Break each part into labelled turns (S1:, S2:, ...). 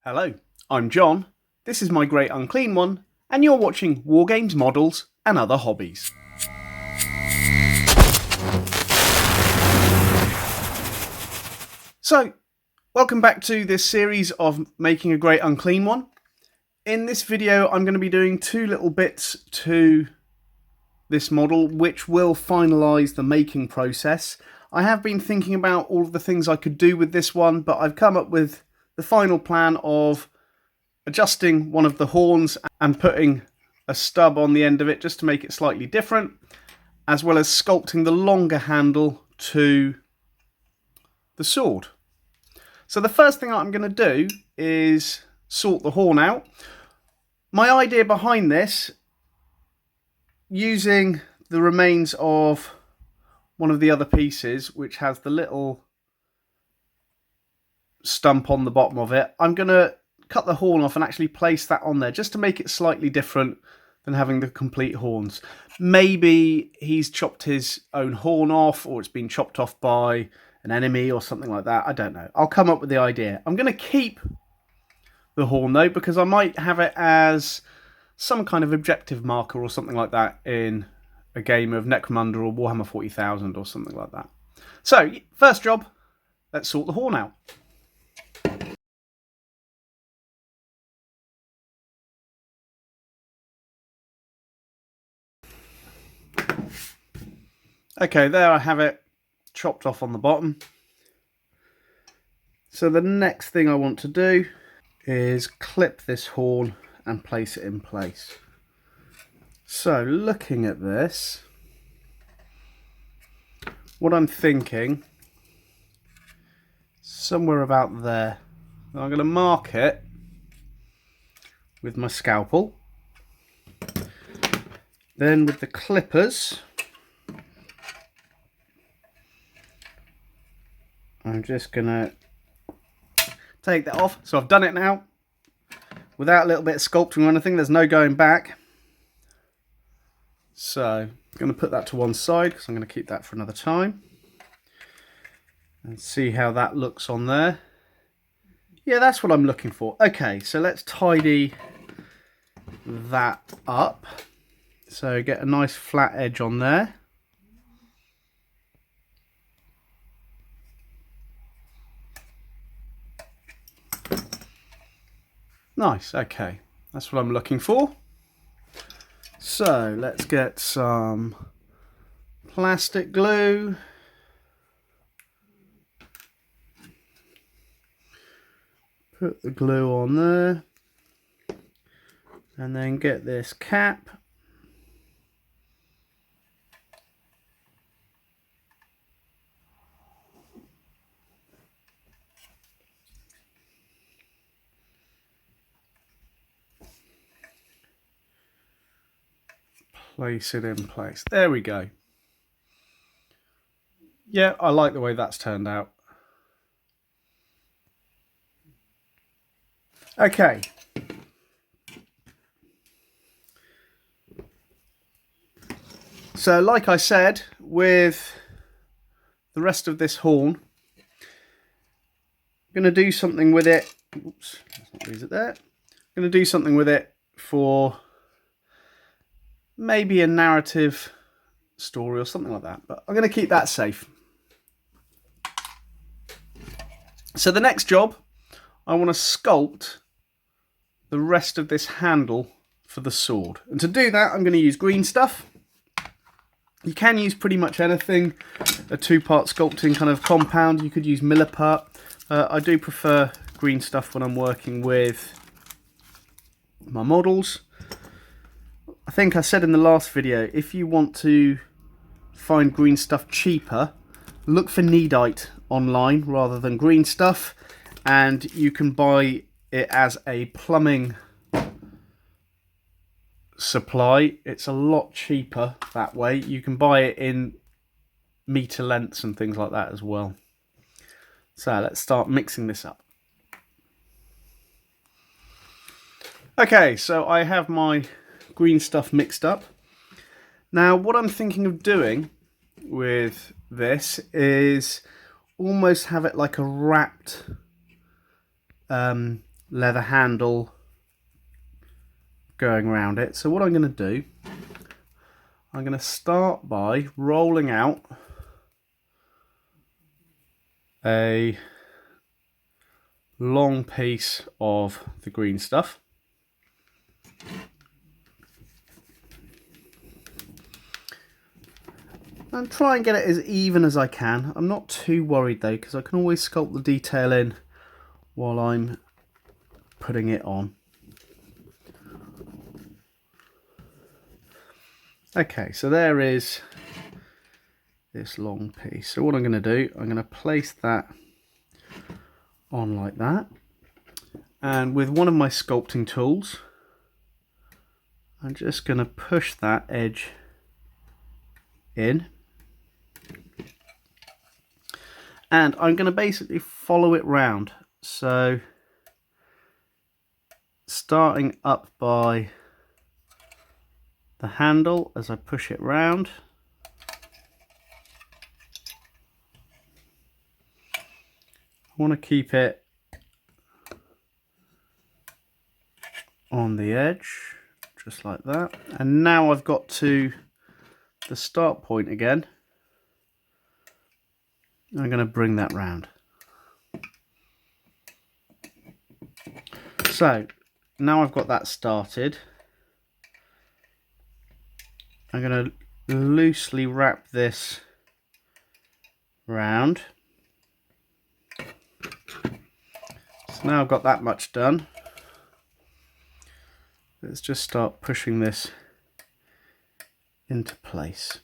S1: Hello, I'm John, this is my great unclean one, and you're watching Wargames, Models and Other Hobbies. So, welcome back to this series of making a great unclean one. In this video I'm going to be doing two little bits to this model which will finalise the making process. I have been thinking about all of the things I could do with this one, but I've come up with the final plan of adjusting one of the horns and putting a stub on the end of it just to make it slightly different, as well as sculpting the longer handle to the sword. So the first thing I'm going to do is sort the horn out. My idea behind this, using the remains of one of the other pieces which has the little stump on the bottom of it, I'm going to cut the horn off and actually place that on there just to make it slightly different than having the complete horns. Maybe he's chopped his own horn off, or it's been chopped off by an enemy or something like that. I don't know. I'll come up with the idea. I'm going to keep the horn though, because I might have it as some kind of objective marker or something like that in a game of Necromunda or Warhammer 40,000 or something like that. So, first job, let's sort the horn out. Okay, there I have it chopped off on the bottom. So the next thing I want to do is clip this horn and place it in place. So looking at this, what I'm thinking, somewhere about there. I'm going to mark it with my scalpel. Then with the clippers, I'm just going to take that off. So I've done it now without a little bit of sculpting or anything. There's no going back. So I'm going to put that to one side because I'm going to keep that for another time. And see how that looks on there. Yeah, that's what I'm looking for. Okay, so let's tidy that up. So get a nice flat edge on there. Nice, okay, that's what I'm looking for. So let's get some plastic glue. Put the glue on there. And then get this cap. Place it in place. There we go. Yeah, I like the way that's turned out. Okay. So like I said, with the rest of this horn, I'm going to do something with it. Oops, let's not lose it there. I'm going to do something with it for maybe a narrative story or something like that, but I'm going to keep that safe. So the next job, I want to sculpt the rest of this handle for the sword. And to do that, I'm going to use green stuff. You can use pretty much anything, a two-part sculpting kind of compound. You could use milliput. I do prefer green stuff when I'm working with my models. I think I said in the last video, if you want to find green stuff cheaper, look for Needite online rather than green stuff, and you can buy it as a plumbing supply. It's a lot cheaper that way. You can buy it in meter lengths and things like that as well. So let's start mixing this up. Okay, so I have my green stuff mixed up. Now what I'm thinking of doing with this is almost have it like a wrapped leather handle going around it. So what I'm going to do, I'm going to start by rolling out a long piece of the green stuff. And try and get it as even as I can. I'm not too worried though, because I can always sculpt the detail in while I'm putting it on. Okay, so there is this long piece. So what I'm going to do, I'm going to place that on like that. And with one of my sculpting tools, I'm just going to push that edge in. And I'm going to basically follow it round. So starting up by the handle as I push it round. I want to keep it on the edge, just like that. And now I've got to the start point again. I'm going to bring that round. So now I've got that started, I'm going to loosely wrap this round. So now I've got that much done. Let's just start pushing this into place.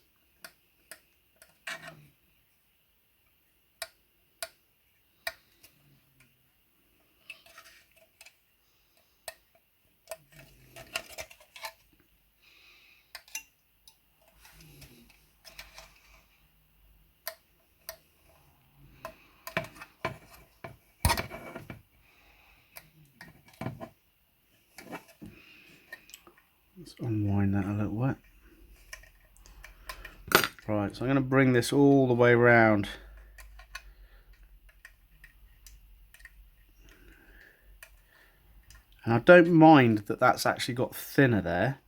S1: Let's unwind that a little bit. Right, so I'm going to bring this all the way around. And I don't mind that that's actually got thinner there.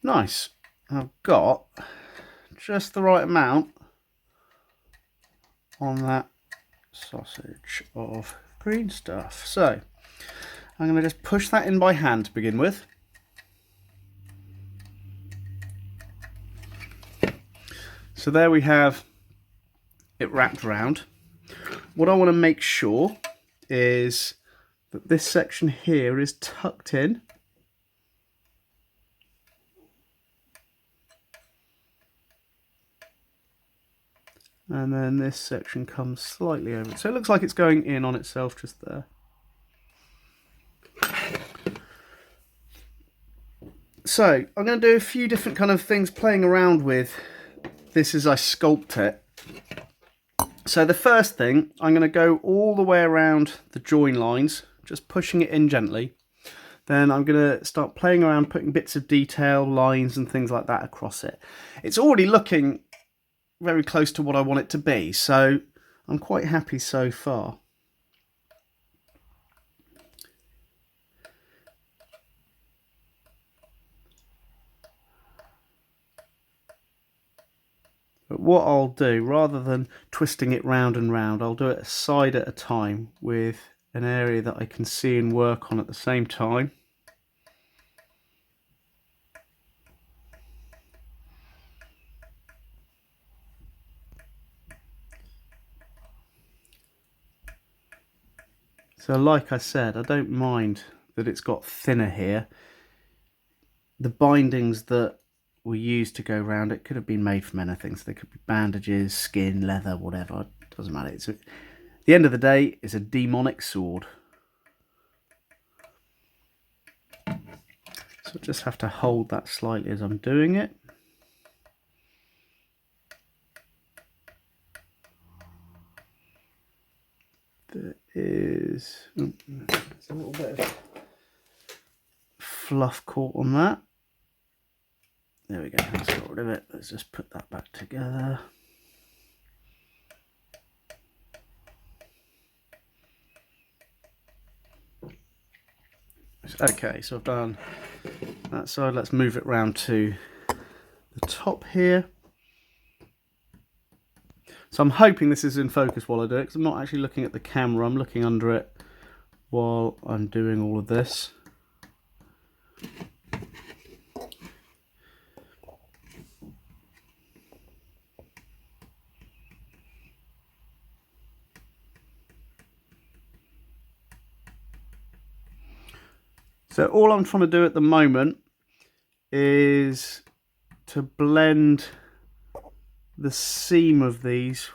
S1: Nice. I've got just the right amount on that sausage of green stuff. So I'm going to just push that in by hand to begin with. So there we have it wrapped around. What I want to make sure is that this section here is tucked in. And then this section comes slightly over. So it looks like it's going in on itself just there. So I'm going to do a few different kind of things playing around with this as I sculpt it. So the first thing, I'm going to go all the way around the join lines, just pushing it in gently. Then I'm going to start playing around, putting bits of detail, lines and things like that across it. It's already looking very close to what I want it to be, so I'm quite happy so far. But what I'll do, rather than twisting it round and round, I'll do it a side at a time with an area that I can see and work on at the same time. So like I said, I don't mind that it's got thinner here. The bindings that were used to go around it could have been made from anything. So they could be bandages, skin, leather, whatever. It doesn't matter. At the end of the day, it's a demonic sword. So I just have to hold that slightly as I'm doing it. There is there's a little bit of fluff caught on that. There we go, that's got rid of it. Let's just put that back together. Okay, so I've done that side. Let's move it round to the top here. So I'm hoping this is in focus while I do it, because I'm not actually looking at the camera, I'm looking under it while I'm doing all of this. So all I'm trying to do at the moment is to blend the seam of these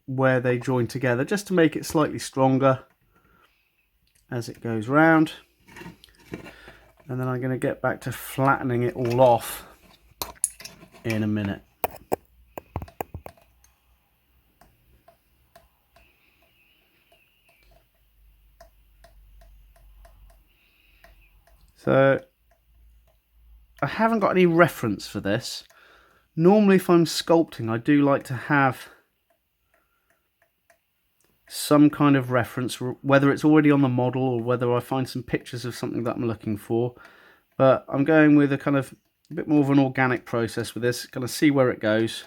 S1: where they join together, just to make it slightly stronger as it goes round. And then I'm going to get back to flattening it all off in a minute. So I haven't got any reference for this. Normally if I'm sculpting, I do like to have some kind of reference, whether it's already on the model or whether I find some pictures of something that I'm looking for. But I'm going with a kind of a bit more of an organic process with this, kind of see where it goes.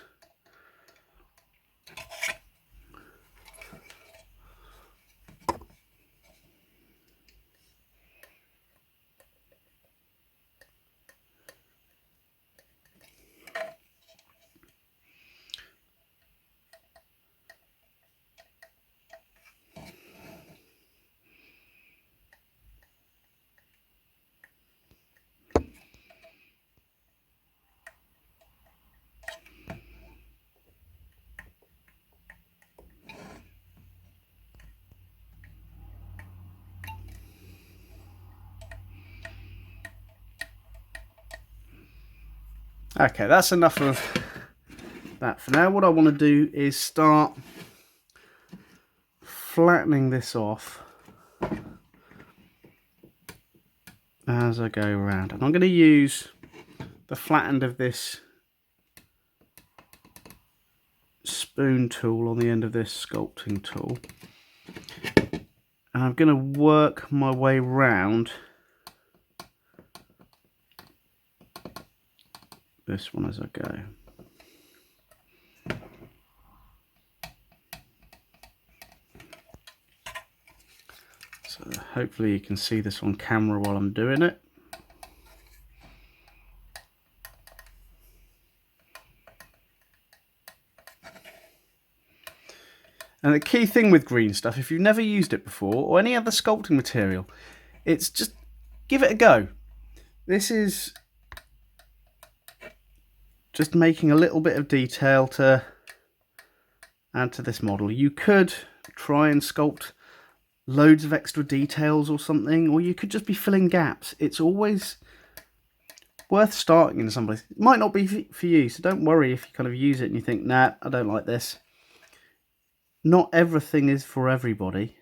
S1: Okay, that's enough of that for now. What I want to do is start flattening this off as I go around. And I'm going to use the flat end of this spoon tool on the end of this sculpting tool. And I'm going to work my way round this one as I go. So hopefully you can see this on camera while I'm doing it. And the key thing with green stuff, if you've never used it before, or any other sculpting material, it's just give it a go. This is just making a little bit of detail to add to this model. You could try and sculpt loads of extra details or something, or you could just be filling gaps. It's always worth starting in some place. It might not be for you, so don't worry if you kind of use it and you think, nah, I don't like this. Not everything is for everybody.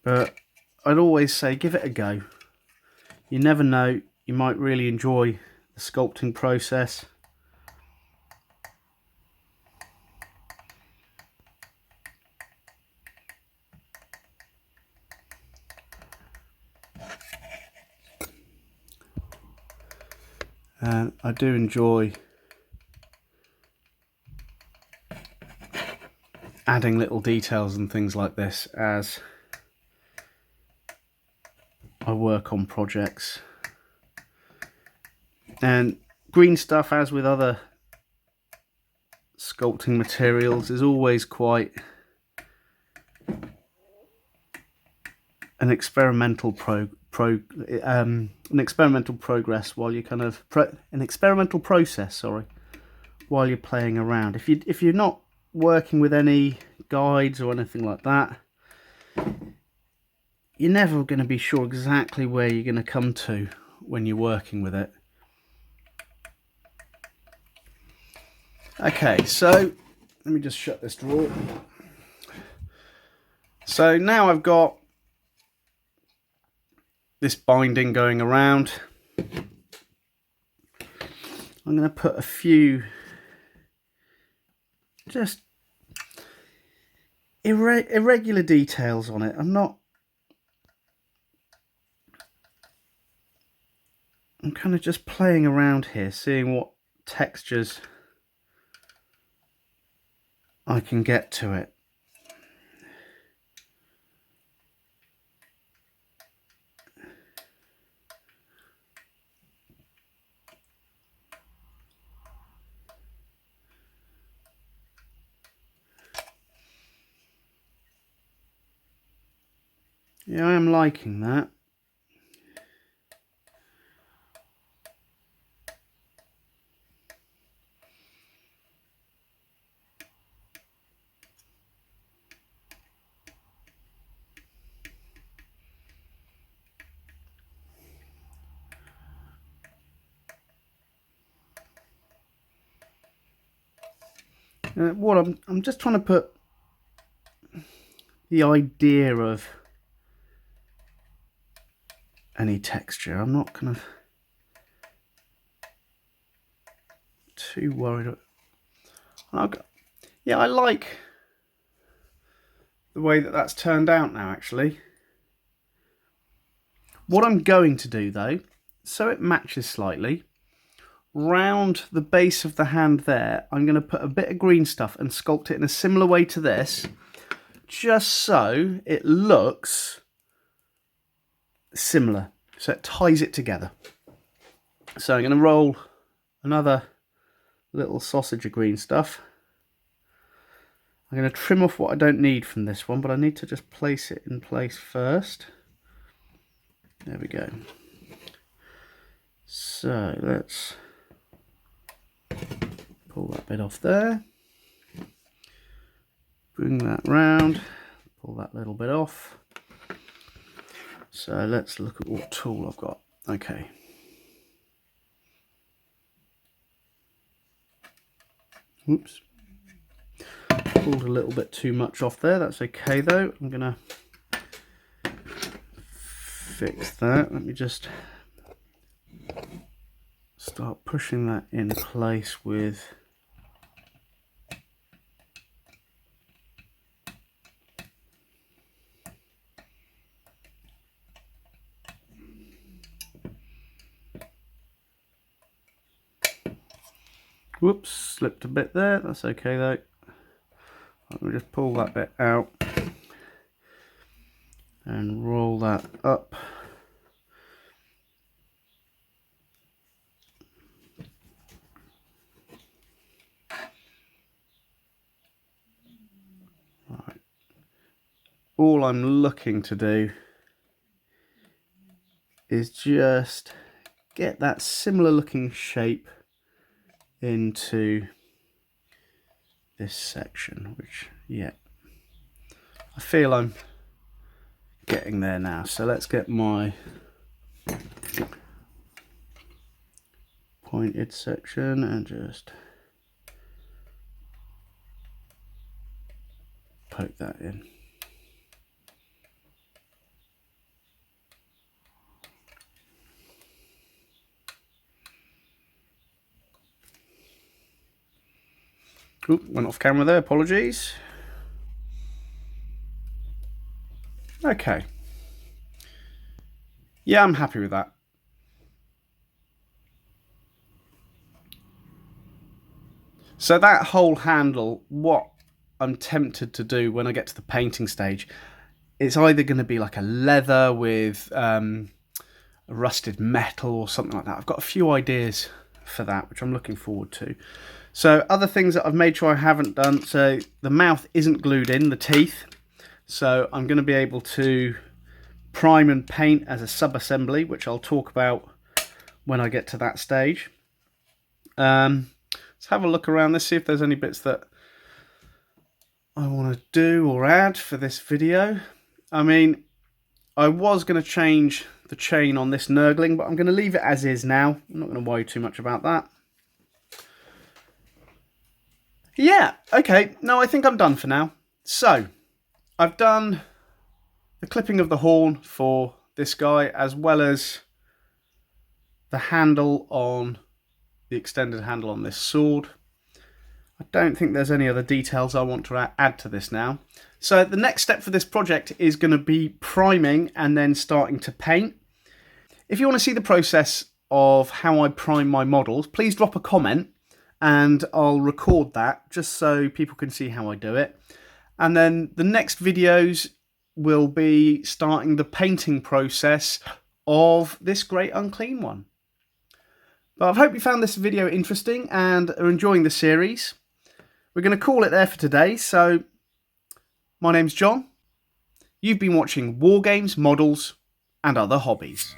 S1: But I'd always say give it a go. You never know, you might really enjoy the sculpting process. And I do enjoy adding little details and things like this as I work on projects. And green stuff, as with other sculpting materials, is always quite an experimental progress while you kind of an experimental process, sorry, while you're playing around. If you're not working with any guides or anything like that, you're never going to be sure exactly where you're going to come to when you're working with it. Okay, so let me just shut this drawer. So now I've got this binding going around. I'm going to put a few just irregular details on it. I'm kind of just playing around here, seeing what textures I can get to it. Yeah, I am liking that. What I'm just trying to put the idea of any texture. I'm not kind of too worried. Yeah, I like the way that that's turned out now, actually. What I'm going to do, though, so it matches slightly, round the base of the hand there, I'm going to put a bit of green stuff and sculpt it in a similar way to this, just so it looks similar, so it ties it together. So I'm going to roll another little sausage of green stuff. I'm going to trim off what I don't need from this one, but I need to just place it in place first. There we go. So let's pull that bit off there. Bring that round. Pull that little bit off. So let's look at what tool I've got. Okay. Oops. Pulled a little bit too much off there. That's okay though. I'm going to fix that. Let me just start pushing that in place with whoops, slipped a bit there. That's okay though. Let me just pull that bit out and roll that up. Right. All I'm looking to do is just get that similar looking shape into this section, which, yeah, I feel I'm getting there now. So let's get my pointed section and just poke that in. Oop, went off camera there, apologies. Okay. Yeah, I'm happy with that. So that whole handle, what I'm tempted to do when I get to the painting stage, it's either going to be like a leather with a rusted metal or something like that. I've got a few ideas for that, which I'm looking forward to. So other things that I've made sure I haven't done, so the mouth isn't glued in, the teeth. So I'm going to be able to prime and paint as a sub-assembly, which I'll talk about when I get to that stage. Let's have a look around this, see if there's any bits that I want to do or add for this video. I mean, I was going to change the chain on this Nurgling, but I'm going to leave it as is now. I'm not going to worry too much about that. Yeah, okay, no, I think I'm done for now. So, I've done the clipping of the horn for this guy, as well as the handle on the extended handle on this sword. I don't think there's any other details I want to add to this now. So the next step for this project is going to be priming and then starting to paint. If you want to see the process of how I prime my models, please drop a comment and I'll record that just so people can see how I do it. And then the next videos will be starting the painting process of this great Unclean one. But I hope you found this video interesting and are enjoying the series. We're going to call it there for today. So my name's John. You've been watching War Games, Models and Other Hobbies.